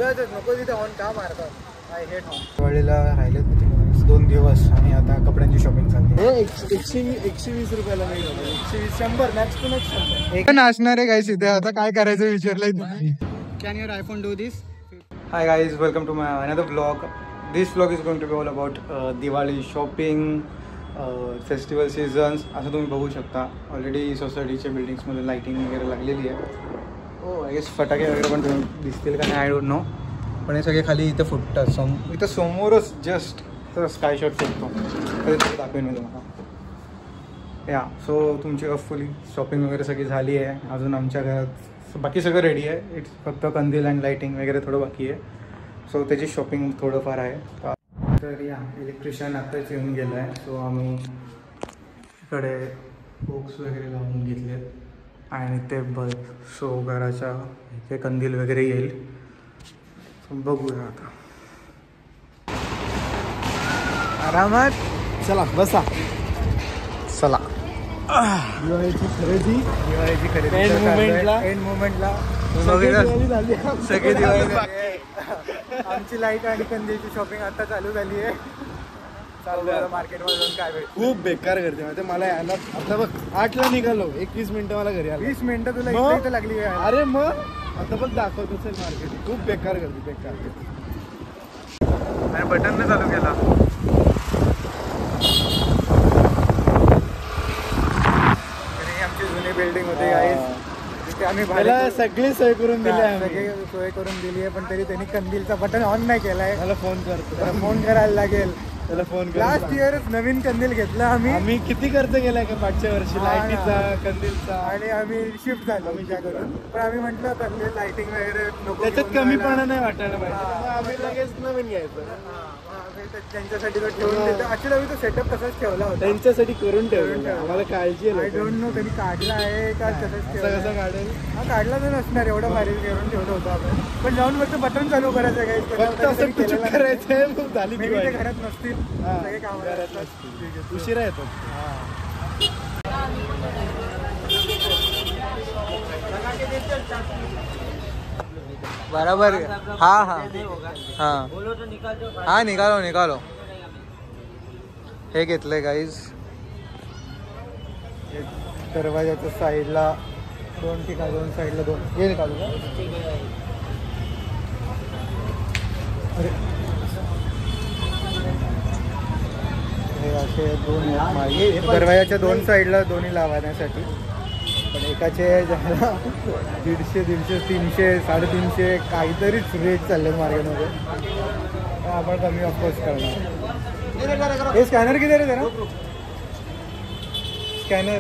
उगाच नको तिथे ऑन का मारतात. I hate on. दिवाळीला राहिलेत 2 दिवस आणि आता कपड्यांची शॉपिंग चालली. 120 रुपयाला नाही, 120 100 मॅक्स टू मॅक्स 100. एक नाचणार आहे गाईस इथे. आता काय करायचं विचारलंय तुम्ही. Can your iPhone do this? Hi guys, welcome to my another blog. This blog is going to be all about Diwali shopping, festival seasons. असं तुम्ही बघू शकता. ऑलरेडी सोसायटीच्या बिल्डिंग्समध्ये लाईटिंग वगैरे लागलेली आहे. हो आय गेस फटाके वगैरे पण तुम्ही दिसतील का नाही आय डोंट नो. पण हे सगळे खाली इथं फुटतात. इथं समोरच जस्ट तर स्काय शॉट फुटतो. तरी दाखवेन मी तुम्हाला. या सो तुमची फुली शॉपिंग वगैरे सगळी झाली आहे. अजून आमच्या घरात बाकी सगळं रेडी आहे. इट्स फक्त कंदील अँड लाईटिंग वगैरे थोडं बाकी आहे. सो त्याची शॉपिंग थोडंफार आहे. तर या इलेक्ट्रिशियन आत्ताच येऊन गेला आहे. सो आम्ही इकडे बॉक्स वगैरे लावून घेतले आणि ते बल्ब. सो घराच्या इथे कंदील वगैरे येईल. सो बघूया आता आरामात. चला बसा. चला दिवाळीची खरेदी एंड मोमेंटला सगळी दिवाळी. आमची लाईट आणि कंदीलची शॉपिंग आता चालू झाली आहे. चालू मार्केटमधून काय भेट. खूप बेकार गर्दी माहिती मला यायला. आता बघ 8ला निघालो, 21 मिनिटं मला घरी आला. 20 मिनिटं तुला इथे लागली. अरे मग आता बघ दाखवत असेल मार्केट. खूप बेकार गर्दी, बेकार. आणि बटन चालू केला. आमची जुनी बिल्डिंग होती गाईस. तिथे आम्ही मला सगळी सोय करून दिली आहे. सगळी सोय करून दिली आहे. पण तरी त्यांनी कंदीलचा बटन ऑन नाही केलाय. मला फोन करतो. त्याला फोन करायला लागेल. त्याला फोन कर. लास्ट इयरच नवीन कंदील घेतला आम्ही किती खर्च केलाय का मागच्या वर्षी लाईटीचा, कंदीलचा. आणि आम्ही शिफ्ट झालो करून. पण आम्ही म्हटलं कंदील लाईटिंग वगैरे नको, त्याच्यात कमीपणा नाही वाटायला पाहिजे. आम्ही लगेच नवीन घ्यायचं. त्यांच्यासाठी तर ठेवून देतो. ऍक्च्युली आम्ही तो सेटअप तसाच ठेवला होता. त्यांच्यासाठी करून ठेवलं. आम्हाला काळजी आहे. आय डोंट नो कधी काढला आहे का तसंच कसं काढेल. हा काढला तर नसणार. एवढं भारी करून ठेवलं होतं आपण. पण जाऊन फक्त बटन चालू करायचं काही करायचंय. मग झाली ते घरात नसतील. सगळे काम उशिरा येतो. बराबर. हाँ हाँ हाँ हाँ निकालो. हे घेतलंय गाईज. दरवाजाच्या साईडला 2 ठिकाणी, 2 साईडला 2. हे निकालू का? अरे हे असे 2 दरवाजाच्या 2 साईडला दोन्ही लावण्यासाठी. पण एकाचे ज्याला 150, 300, 350 काहीतरीच रेट चालले मार्केटमध्ये. आपण कमी ऑफकोर्स करणार. हे स्कॅनर किती रे जरा? स्कॅनर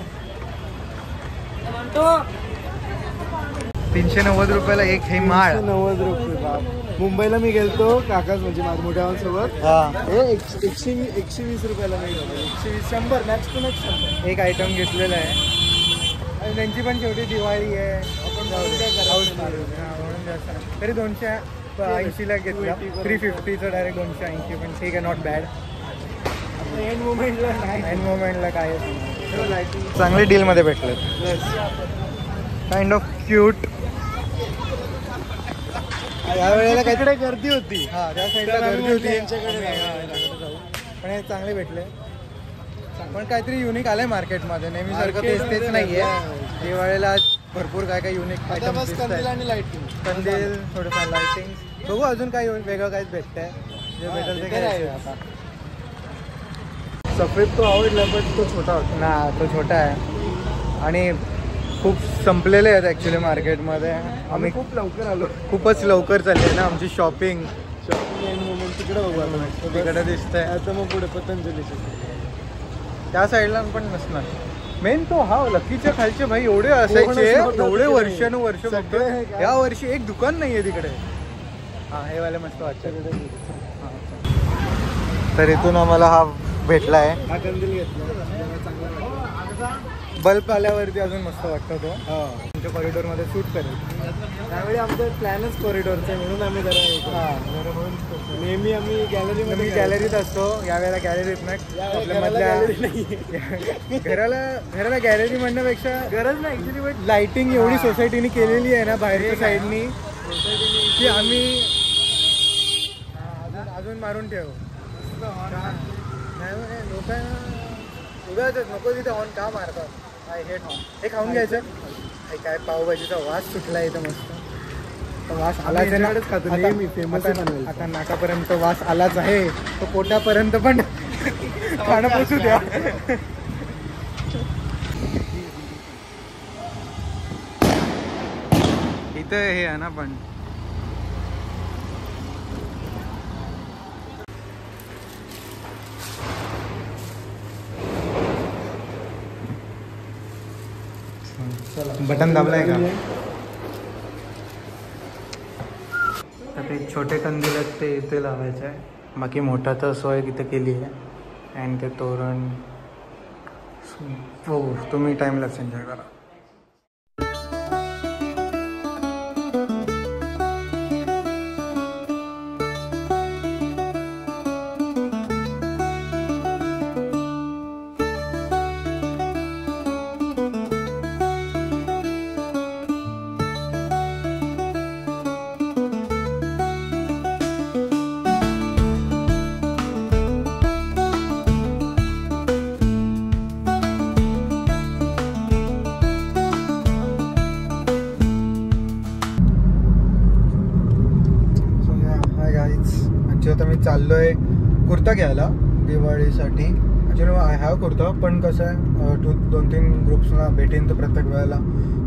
390 रुपयाला एक. हे माळ 90 रुपये. मुंबईला मी गेलतो काकाच म्हणजे माझ्या मोठ्या भावासोबत. हे 120 रुपयाला नाही. 120 100 मॅक्स टू मॅक्स 100 एक आयटम घेतलेला आहे. आणि त्यांची पण शेवटी दिवाळी आहे. आपण म्हणून जास्त तरी 280ला घेतला. 350चं डायरेक्ट 280. पण ठीक आहे, नॉट बॅड. एंड मोमेंटला काय चांगले डीलमध्ये भेटले. Kind of cute. यावेळेला काहीकडे गर्दी होती. त्या साईडला गर्दी होती यांच्याकडे. पण हे चांगले भेटले. पण काहीतरी युनिक आलंय मार्केटमध्ये. नेहमीसारखं तेच नाहीये. दिवाळीला भरपूर काय युनिक आयटम दिसतात. आणि लाईटिंग, कंदील, थोडंफार लाईटिंग. बघू अजून काही वेगळं काहीच भेटतंय. जे भेटेल ते काय. आता सफेद तो आवडला पण तो छोटा होता ना. तो छोटा आहे आणि खूप संपलेले आहेत ॲक्च्युली मार्केटमध्ये. आम्ही खूप लवकर आलो. खूपच लवकर चालली ना आमची शॉपिंग. एंड मोमेंट तिकडे बघू आता. तिकडे दिसतंय. आता मग पुढे पतंजलीचे त्या साईडला पण नसणार. मेन तो हा लकीच्या खालचे भाई एवढे असायचे. एवढे वर्षानुवर्ष. या वर्षी एक दुकान नाहीये तिकडे. हा हे वाले मस्त वाटतं. तर इथून आम्हाला हा भेटलाय. हा कंदील घेतला. बल्ब आल्यावरती अजून मस्त वाटतं तो. तुमच्या कॉरिडॉरमध्ये शूट करेल. त्यावेळी आमचा प्लॅनच कॉरिडॉरचा आहे म्हणून आम्ही जरा नेहमी आम्ही गॅलरीमध्ये गॅलरीत असतो. यावेळेला गॅलरीत नाही. आपल्या मधल्या घराला गॅलरी म्हणण्यापेक्षा गरज नाही ऍक्च्युली. बट लाइटिंग एवढी सोसायटीने केलेली आहे ना बाहेरच्या साईडनी की आम्ही आणून मारून ठेव. नाही लोकांना उगाच नको तिथे हॉर्न का मारतात. I hate horn. हे खाऊन घ्यायचं. काय पावभाजीचा वास सुटला इथं मस्त. वास आलाच आहे ना. आता नाकापर्यंत वास आलाच आहे. तो पोटापर्यंत पण खाणं पोचू द्या. इथं हे आहे ना पण बटन दाबलाय का. ते छोटे कंदील आहेत ते इथे लावायचे आहे. बाकी मोठा तर सोय इथे केली आहे. अँड ते तोरण हो तुम्ही टाइमलाच एन्जॉय करा. आता मी चाललोय कुर्ता घ्यायला दिवाळीसाठी. ॲक्च्युली आय हॅव कुर्ता पण कसं आहे 2-3 ग्रुप्सना भेटेन तर प्रत्येक वेळेला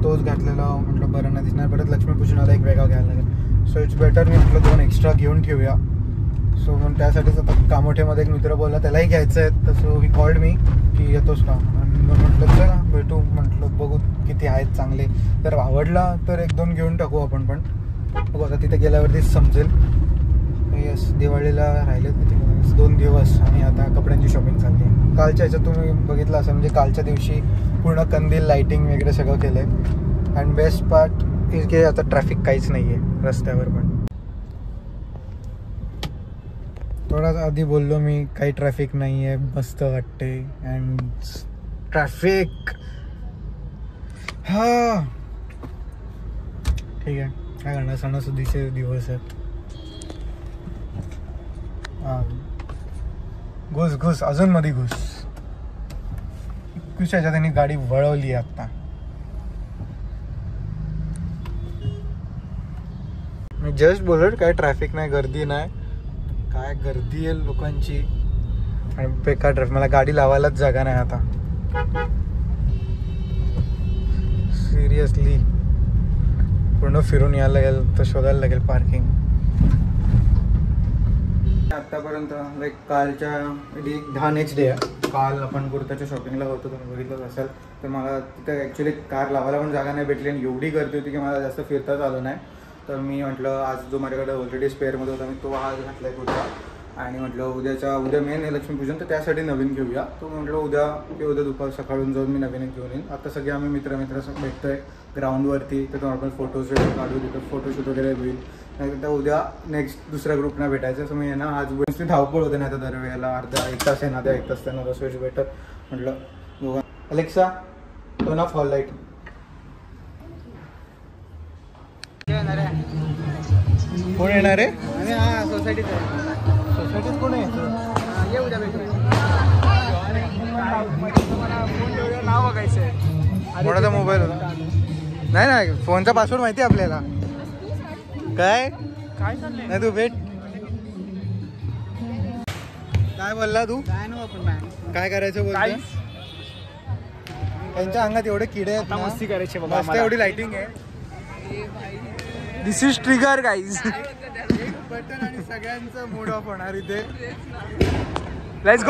तोच घातलेला म्हटलं बरं नाही दिसणार. परत लक्ष्मीपूजनाला एक वेगळा घ्यायला लागेल. सो इट्स बेटर मी म्हटलं 2 एक्स्ट्रा घेऊन ठेवूया. सो मग त्यासाठीच आता कामोठेमध्ये एक मित्र बोलला त्यालाही घ्यायचं आहे. तसं ही कॉल्ड मी की येतोच का. आणि मग म्हटलं चला भेटू. म्हटलं बघू किती आहेत चांगले. जर आवडला तर 1-2 घेऊन टाकू आपण पण. बघू आता तिथे गेल्यावरतीच समजेल. येस दिवाळीला राहिले तिथे 2 दिवस आणि आता कपड्यांची शॉपिंग चालली आहे. कालच्या ह्याच्यात तुम्ही बघितलं असं म्हणजे कालच्या दिवशी पूर्ण कंदील लाईटिंग वगैरे सगळं केलं आहे. अँड बेस्ट पार्ट इज की आता ट्रॅफिक काहीच नाही आहे रस्त्यावर पण. थोडाच आधी बोललो मी काही ट्रॅफिक नाही आहे मस्त वाटते. अँड ट्रॅफिक हा ठीक आहे काय करणार सणासुदीचे दिवस आहेत. घुस अजून मध्ये घुस. कुशाच्या त्यांनी गाडी वळवली आता. मी जस्ट बोलत काय ट्रॅफिक नाही गर्दी नाही. काय गर्दी आहे लोकांची आणि बेकार ट्रॅफिक. मला गाडी लावायलाच जागा नाही आता सिरियसली. पूर्ण फिरून यायला लागेल तर शोधायला लागेल पार्किंग. आत्तापर्यंत लाईक कालच्या 10 नेक्स्ट डे आहे. काल आपण कुर्ताच्या शॉपिंगला होतो तुम्ही बघितलंच असेल. तर मला तिथे ॲक्च्युली कार लावायला पण जागा नाही भेटली आणि एवढी गर्दी होती की मला जास्त फिरताच आलं नाही. तर मी म्हटलं आज जो माझ्याकडे ऑलरेडी स्पेअरमध्ये होता मी तो आज घातला आहे कुर्ता. आणि म्हटलं उद्या मेन आहे लक्ष्मीपूजन तर त्यासाठी नवीन घेऊया. तो म्हटलं उद्या दुपार सकाळून जाऊन मी नवीन घेऊन येईन. आता सगळे आम्ही मित्र भेटतो आहे ग्राउंडवरती. तर आपण फोटोज वगैरे काढू तिथं फोटोशूट वगैरे होईल. नाही तर उद्या नेक्स्ट दुसऱ्या ग्रुपना भेटायचं. असं मी ना आज नुसती धावपळ होते नाही तर दरवेळेला अर्धा 1 तास आहे ना त्या 1 तास त्यांना रसवेज भेटत. म्हटलं बघा अलेक्सा तो ना फॉल लाईट कोण येणार आहे. आणि हा सोसायटीत कोण आहे उद्या भेटू. नाव बघायचं आहे. कोणाचा मोबाईल होता नाही फोनचा पासवर्ड माहिती आहे आपल्याला. काय चाललंय नाही तू भेट. काय बोलला तू. काय करायचं बोलतोय. त्यांच्या अंगात एवढे किडे आहेत मस्ती करायची बाबा. एवढी लाइटिंग आहे. दिस इज ट्रिगर गाईज. बटन आणि सगळ्यांचं मूड ऑफ होणार इथे. Let's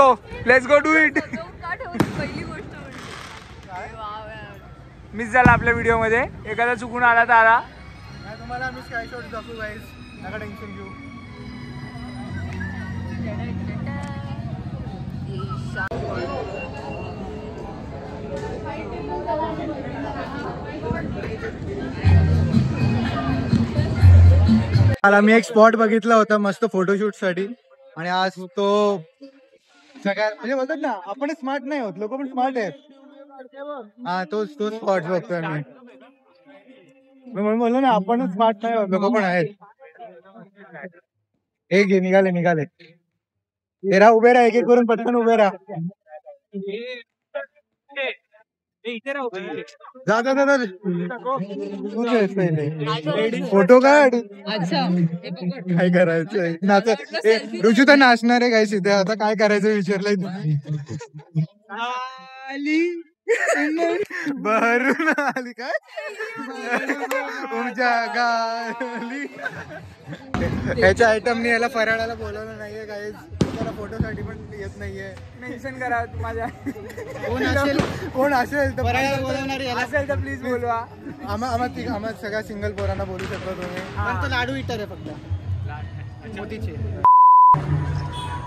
go do it. Miss झाला आपल्या व्हिडिओ मध्ये. एखादा चुकून आला तर आला. तुम्हाला आम्ही स्काय शॉट दाखवू गाईज. नका टेन्शन घेऊ. मला मी एक स्पॉट बघितला होता मस्त फोटोशूट साठी. आणि आज तो सगळ्यात म्हणजे बोलतात ना आपण स्मार्ट नाही होत लोक पण स्मार्ट आहेत. हा तो स्पॉट बघतोय मी. म्हणून बोललो ना आपण स्मार्ट नाही होत लोक पण आहेत. एक घे, निघाले निघाले. तेरा उभे राहा, एक एक करून पटकन उभे राहा. जा जा जा, फोटो काढ. काय करायचंय नाच. ऋषू तर नाचणार आहे काय इथे, आता काय करायचं विचारलंय तू. भरून आली काय गाली. ह्याच्या आयटमनी याला फराळाला बोलवलं नाहीये काय, त्याला फोटोसाठी पण येत नाहीये. मेन्शन करा माझ्या कोण असेल तर फराळाला बोलवणार असेल तर प्लीज बोलवा. आम्हा सगळ्या सिंगल पोरांना बोलू शकतो तुम्ही. पण लाडू इतर आहे फक्त मोतीचे.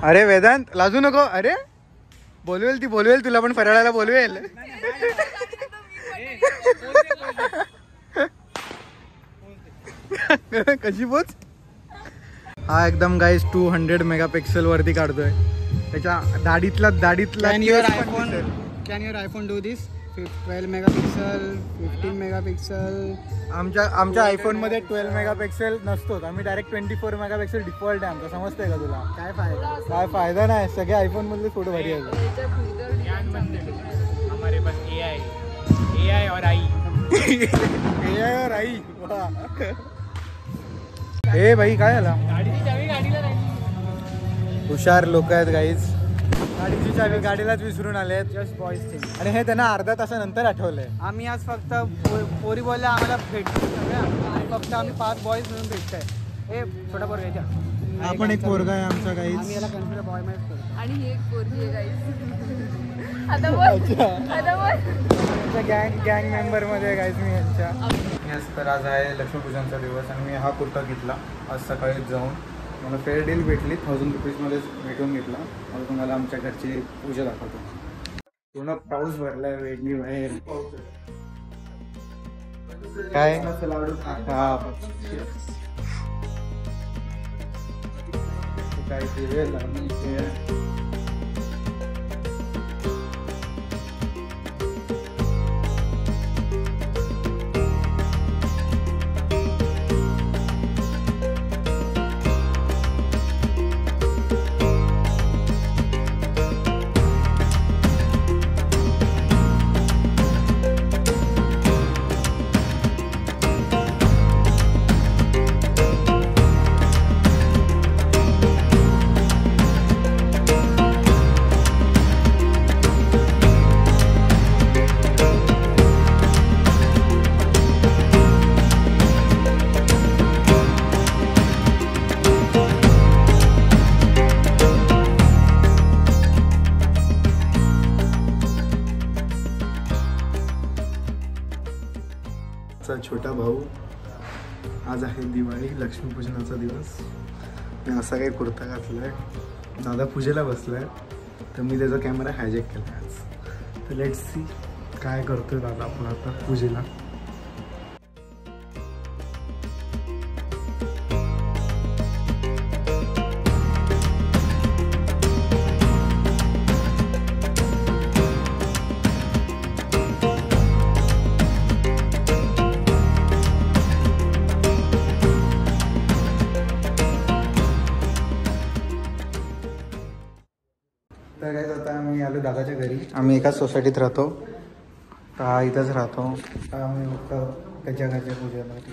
अरे वेदांत लाजू नको. अरे बोलवेल ती, बोलवेल तुला पण फराळाला बोलवेल. कशी पोच. हा एकदम गाईस 200 मेगापिक्सल वरती काढतोय. त्याच्या दाढीतला can your iPhone do this 12 megapixel 15 megapixel. आमच्या आयफोन मध्ये 12 मेगापिक्सल नसतोच. आम्ही डायरेक्ट 24 मेगापिक्सल डिफॉल्ट आहे आमचा. समजतंय का तुला. काय फायदा नाही. सगळे आयफोन मधले फोटो भारी आहेत. हमारे पास AI और आई. AI और आई. ए भाई काय झाला. हुशार लोक आहेत गाईज. गाडीची चावी गाडीलाच विसरून आले. Just boys thing. आणि हे त्यांना अर्धा तासानंतर आठवलंय. आम्ही आज फक्त पोरी बोलल्या आम्हाला भेटतो सगळ्या. फक्त आम्ही 5 बॉईज मिळून भेटतोय. हे छोटा पोरगा आहे. आपण एक पोरगा आहे आमचा गाईज. आम्ही याला कन्सिडर बॉय मॅच करतो. आणि ही एक पोरगी आहे गाईज. आता गँग मेंबर मध्ये गाईज मी यांच्या. तर आज आहे लक्ष्मीपूजनचा दिवस आणि मी हा कुर्ता घेतला आज सकाळी जाऊन. मला फेअर डील भेटली 1000 रुपीजमध्येच भेटून घेतला. मला तुम्हाला आमच्या घरची पूजा दाखवतो. पूर्ण पाऊस भरलाय वेगळी बाहेर. काय हा काय ते छोटा भाऊ. आज आहे दिवाळी लक्ष्मीपूजनाचा दिवस. मी असा काही कुर्ता घातलाय. दादा पूजेला बसलाय तर मी त्याचा कॅमेरा हायजॅक केला आज. तर लेट्स सी काय करतोय दादा आपण आता पूजेला. तर काय आता आम्ही आलो दादाच्या घरी. आम्ही एकाच सोसायटीत राहतो. तर हा इथंच राहतो. तर आम्ही बघतो त्याच्या घरच्या पूजेसाठी.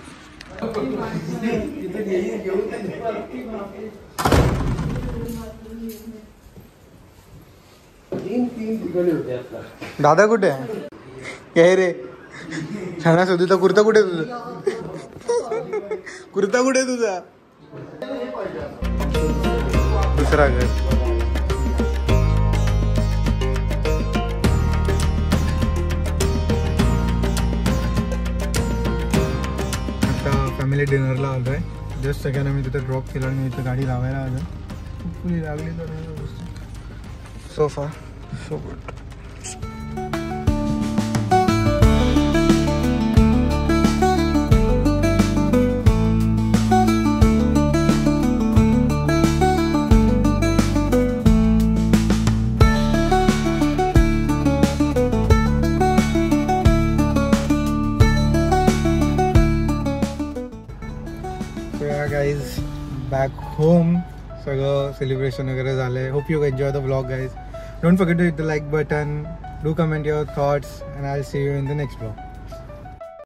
दादा कुठे आहे. काय रे छाना शोधू. तर कुर्ता कुठे तुझा. कुर्ता कुठे तुझा. दुसरा घर. फॅमिली डिनरला आलो आहे. जस्ट सगळ्यांना मी तिथे ड्रॉप केलं आणि मी इथं गाडी लावायला आलो. फुली लागली तर so far so good. Guys back home. सगळं सेलिब्रेशन वगैरे झालंय. Hope you enjoy the vlog guys. Don't forget to hit the like button. Do comment your thoughts and I will see you in the next vlog.